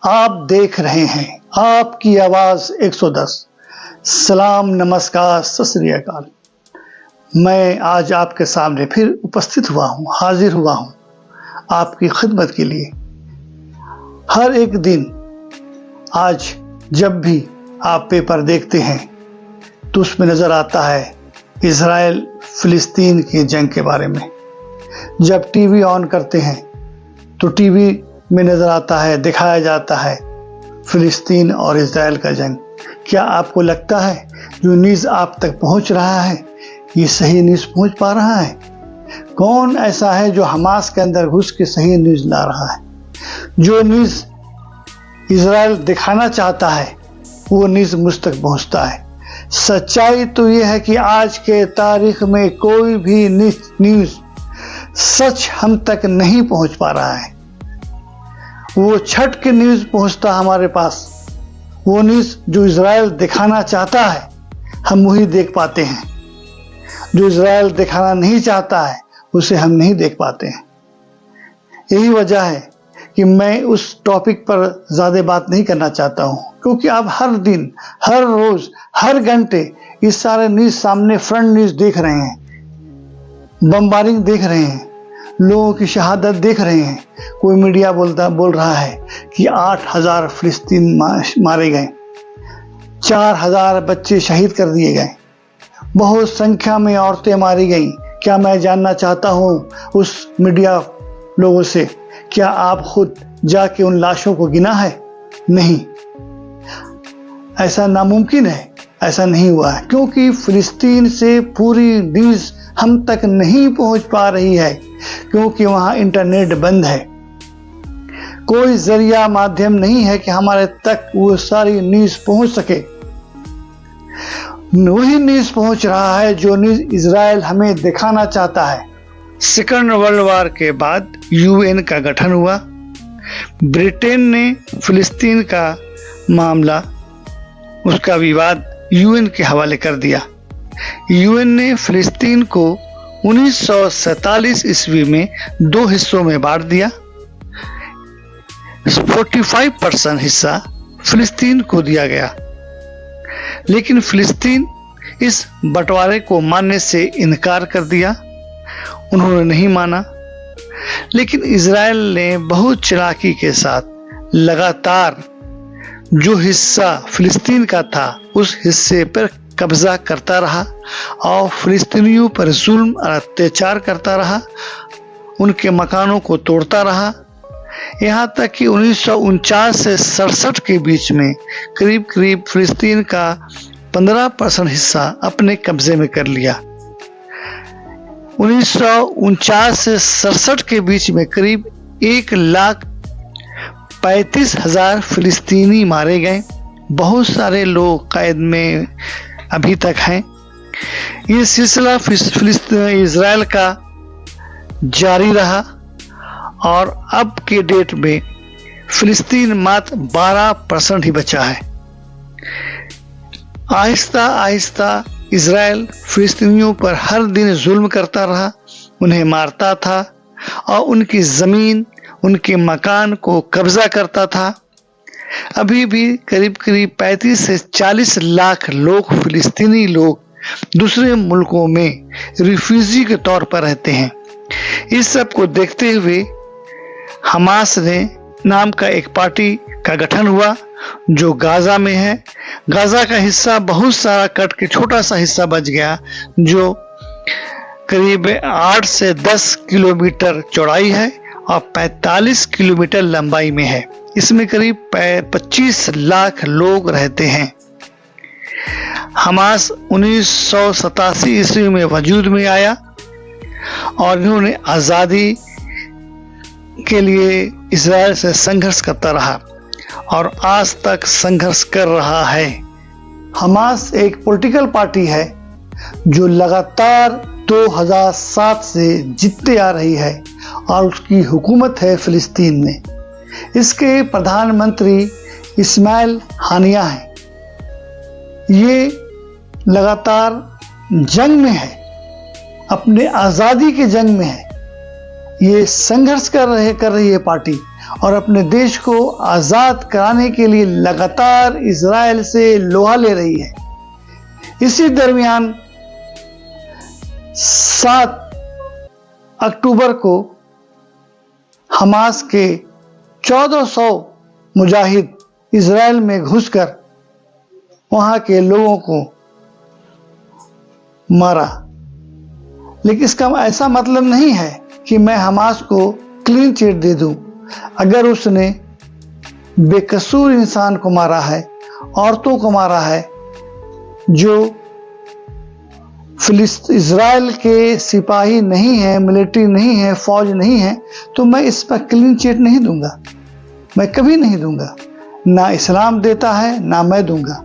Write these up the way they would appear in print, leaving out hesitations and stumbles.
आप देख रहे हैं आपकी आवाज 110। सलाम, नमस्कार, सत श्री अकाल। मैं आज आपके सामने फिर उपस्थित हुआ हूँ, हाजिर हुआ हूँ आपकी खिदमत के लिए। हर एक दिन आज जब भी आप पेपर देखते हैं तो उसमें नजर आता है इजराइल फिलिस्तीन की जंग के बारे में। जब टीवी ऑन करते हैं तो टीवी में नजर आता है, दिखाया जाता है फिलिस्तीन और इजराइल का जंग। क्या आपको लगता है जो न्यूज़ आप तक पहुंच रहा है ये सही न्यूज़ पहुंच पा रहा है? कौन ऐसा है जो हमास के अंदर घुस के सही न्यूज़ ला रहा है? जो न्यूज़ इजराइल दिखाना चाहता है वो न्यूज़ मुझ तक पहुंचता है। सच्चाई तो ये है कि आज के तारीख में कोई भी न्यूज़ सच हम तक नहीं पहुंच पा रहा है। वो छठ के न्यूज़ पहुंचता हमारे पास, वो न्यूज़ जो इजराइल दिखाना चाहता है हम वही देख पाते हैं। जो इजराइल दिखाना नहीं चाहता है उसे हम नहीं देख पाते हैं। यही वजह है कि मैं उस टॉपिक पर ज़्यादा बात नहीं करना चाहता हूँ, क्योंकि आप हर दिन, हर रोज़, हर घंटे इस सारे न्यूज़ सामने फ्रंट न्यूज़ देख रहे हैं, बमबारिंग देख रहे हैं, लोगों की शहादत देख रहे हैं। कोई मीडिया बोल रहा है कि 8,000 फिलिस्तीन मारे गए, 4,000 बच्चे शहीद कर दिए गए, बहुत संख्या में औरतें मारी गईं। क्या मैं जानना चाहता हूँ उस मीडिया लोगों से, क्या आप खुद जाके उन लाशों को गिना है? नहीं, ऐसा नामुमकिन है, ऐसा नहीं हुआ है, क्योंकि फिलिस्तीन से पूरी न्यूज़ हम तक नहीं पहुंच पा रही है, क्योंकि वहां इंटरनेट बंद है। कोई जरिया माध्यम नहीं है कि हमारे तक वो सारी न्यूज़ पहुंच सके। वही न्यूज़ पहुंच रहा है जो न्यूज़ इजराइल हमें दिखाना चाहता है। सेकंड वर्ल्ड वॉर के बाद यूएन का गठन हुआ। ब्रिटेन ने फिलिस्तीन का मामला, उसका विवाद यूएन के हवाले कर दिया। यूएन ने फिलिस्तीन को 1947 ईस्वी में 2 हिस्सों में बांट दिया। 45% हिस्सा फिलिस्तीन को दिया गया, लेकिन फिलिस्तीन इस बंटवारे को मानने से इनकार कर दिया। उन्होंने नहीं माना, लेकिन इजराइल ने बहुत चालाकी के साथ लगातार जो हिस्सा फिलिस्तीन का था उस हिस्से पर कब्जा करता रहा और फिलिस्तीनियों पर जुल्म और अत्याचार करता रहा, उनके मकानों को तोड़ता रहा। यहाँ तक कि 1949 से 67 के बीच में करीब करीब फिलिस्तीन का 15% हिस्सा अपने कब्जे में कर लिया। 1949 से 67 के बीच में करीब 1,35,000 फिलिस्तीनी मारे गए। बहुत सारे लोग कैद में अभी तक हैं। ये सिलसिला इजराइल का जारी रहा और अब के डेट में फिलिस्तीन मात्र 12% ही बचा है। आहिस्ता आहिस्ता इजराइल फिलिस्तीनियों पर हर दिन जुल्म करता रहा, उन्हें मारता था और उनकी ज़मीन, उनके मकान को कब्जा करता था। अभी भी करीब करीब 35 से 40 लाख लोग, फिलिस्तीनी लोग दूसरे मुल्कों में रिफ्यूजी के तौर पर रहते हैं। इस सब को देखते हुए हमास ने नाम का एक पार्टी का गठन हुआ जो गाजा में है। गाजा का हिस्सा बहुत सारा कट के छोटा सा हिस्सा बच गया जो करीब 8 से 10 किलोमीटर चौड़ाई है और 45 किलोमीटर लंबाई में है। इसमें करीब 25 लाख लोग रहते हैं। हमास 1987 ईस्वी में वजूद में आया और इन्होंने आज़ादी के लिए इजराइल से संघर्ष करता रहा और आज तक संघर्ष कर रहा है। हमास एक पॉलिटिकल पार्टी है जो लगातार 2007 से जीतते आ रही है और उसकी हुकूमत है फिलिस्तीन में। इसके प्रधानमंत्री इस्माइल हानिया हैं। ये लगातार जंग में है अपने आज़ादी के जंग में है। ये संघर्ष कर रही है पार्टी और अपने देश को आज़ाद कराने के लिए लगातार इजराइल से लोहा ले रही है। इसी दरमियान 7 अक्टूबर को हमास के 1400 मुजाहिद इजराइल में घुसकर वहां के लोगों को मारा। लेकिन इसका ऐसा मतलब नहीं है कि मैं हमास को क्लीन चिट दे दूं। अगर उसने बेकसूर इंसान को मारा है, औरतों को मारा है, जो इजराइल के सिपाही नहीं है, मिलिट्री नहीं है, फौज नहीं है, तो मैं इस पर क्लीन चिट नहीं दूंगा। मैं कभी नहीं दूंगा, ना इस्लाम देता है ना मैं दूंगा।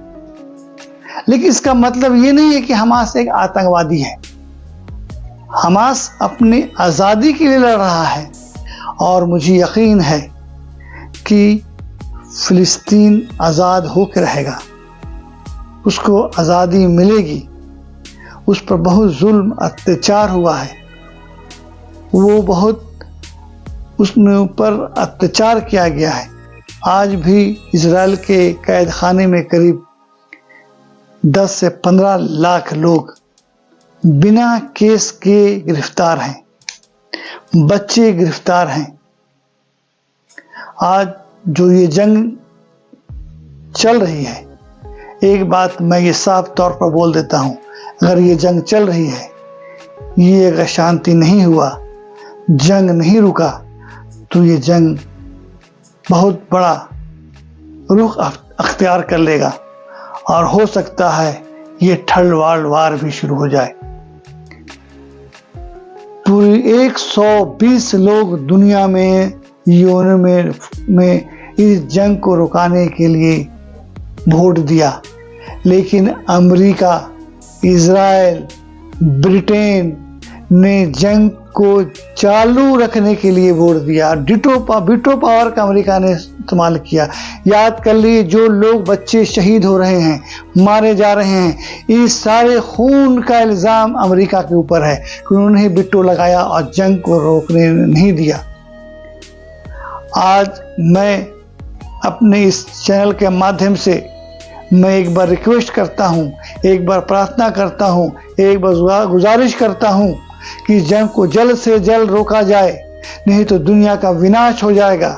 लेकिन इसका मतलब ये नहीं है कि हमास एक आतंकवादी है। हमास अपनी आज़ादी के लिए लड़ रहा है और मुझे यकीन है कि फिलिस्तीन आज़ाद होकर रहेगा, उसको आज़ादी मिलेगी। उस पर बहुत जुल्म अत्याचार हुआ है, वो बहुत उसमें ऊपर अत्याचार किया गया है। आज भी इजराइल के कैद खाने में करीब 10 से 15 लाख लोग बिना केस के गिरफ्तार हैं, बच्चे गिरफ्तार हैं। आज जो ये जंग चल रही है, एक बात मैं ये साफ तौर पर बोल देता हूं, अगर ये जंग चल रही है, ये अगर शांति नहीं हुआ, जंग नहीं रुका, तो ये जंग बहुत बड़ा रुख अख्तियार कर लेगा और हो सकता है ये थर्ड वर्ल्ड वार भी शुरू हो जाए। पूरी 120 लोग दुनिया में यूएन में इस जंग को रुकाने के लिए वोट दिया, लेकिन अमेरिका, इजराइल, ब्रिटेन ने जंग को चालू रखने के लिए वोट दिया। वीटो पावर का अमेरिका ने इस्तेमाल किया। याद कर लीजिए, जो लोग बच्चे शहीद हो रहे हैं, मारे जा रहे हैं, इस सारे खून का इल्ज़ाम अमेरिका के ऊपर है कि उन्होंने वीटो लगाया और जंग को रोकने नहीं दिया। आज मैं अपने इस चैनल के माध्यम से मैं एक बार रिक्वेस्ट करता हूँ, एक बार प्रार्थना करता हूँ, एक बार गुजारिश करता हूँ कि जंग को जल्द से जल्द रोका जाए, नहीं तो दुनिया का विनाश हो जाएगा।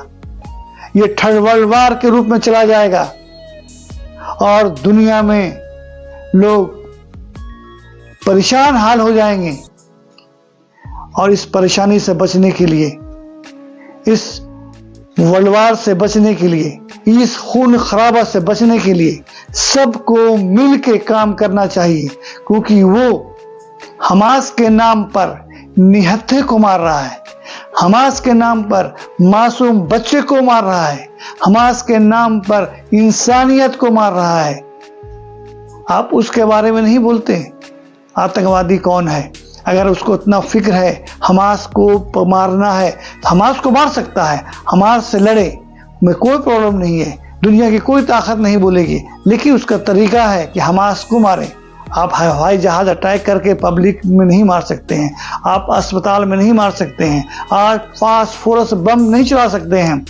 ये थर्ड वर्ल्ड वार के रूप में चला जाएगा और दुनिया में लोग परेशान हाल हो जाएंगे। और इस परेशानी से बचने के लिए, इस वर्ल्ड वार से बचने के लिए, इस खून खराबा से बचने के लिए सबको मिल के काम करना चाहिए, क्योंकि वो हमास के नाम पर निहत्थे को मार रहा है, हमास के नाम पर मासूम बच्चे को मार रहा है, हमास के नाम पर इंसानियत को मार रहा है। आप उसके बारे में नहीं बोलते। आतंकवादी कौन है? अगर उसको इतना फिक्र है हमास को मारना है, तो हमास को मार सकता है, हमास से लड़े, में कोई प्रॉब्लम नहीं है, दुनिया की कोई ताकत नहीं बोलेगी। लेकिन उसका तरीका है कि हमास को मारे। आप हवाई जहाज अटैक करके पब्लिक में नहीं मार सकते हैं, आप अस्पताल में नहीं मार सकते हैं, आप फास्फोरस बम नहीं चला सकते हैं,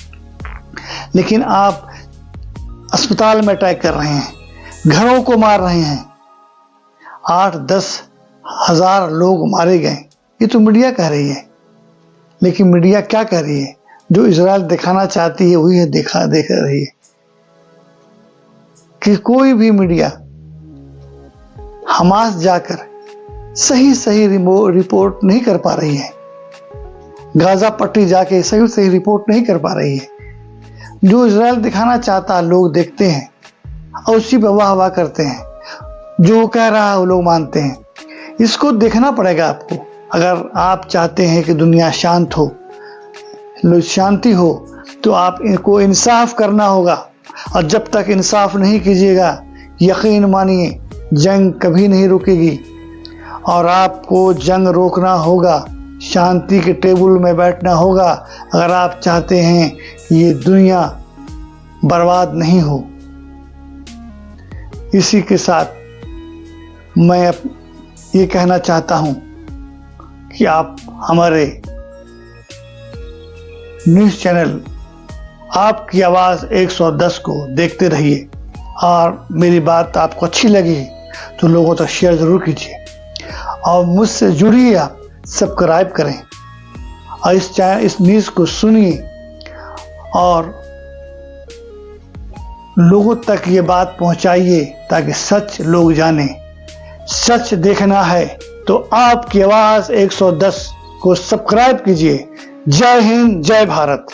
लेकिन आप अस्पताल में अटैक कर रहे हैं, घरों को मार रहे हैं। 8-10 हजार लोग मारे गए, ये तो मीडिया कह रही है। लेकिन मीडिया क्या कह रही है? जो इजराइल दिखाना चाहती है वही देख रही है कि कोई भी मीडिया हमास जाकर सही रिपोर्ट नहीं कर पा रही है, गाजा पट्टी जाके सही रिपोर्ट नहीं कर पा रही है। जो इजराइल दिखाना चाहता है लोग देखते हैं और उसी पर वाह करते हैं, जो कह रहा है वो लोग मानते हैं। इसको देखना पड़ेगा आपको। अगर आप चाहते हैं कि दुनिया शांत हो, शांति हो, तो आप इनको इंसाफ करना होगा। और जब तक इंसाफ नहीं कीजिएगा, यकीन मानिए जंग कभी नहीं रुकेगी। और आपको जंग रोकना होगा, शांति के टेबल में बैठना होगा, अगर आप चाहते हैं कि ये दुनिया बर्बाद नहीं हो। इसी के साथ मैं ये कहना चाहता हूँ कि आप हमारे न्यूज़ चैनल आपकी आवाज़ 110 को देखते रहिए और मेरी बात आपको अच्छी लगी तो लोगों तक शेयर ज़रूर कीजिए और मुझसे जुड़िए, आप सब्सक्राइब करें और इस न्यूज़ को सुनिए और लोगों तक ये बात पहुंचाइए ताकि सच लोग जाने। सच देखना है तो आपकी आवाज़ 110 को सब्सक्राइब कीजिए। जय हिंद, जय भारत।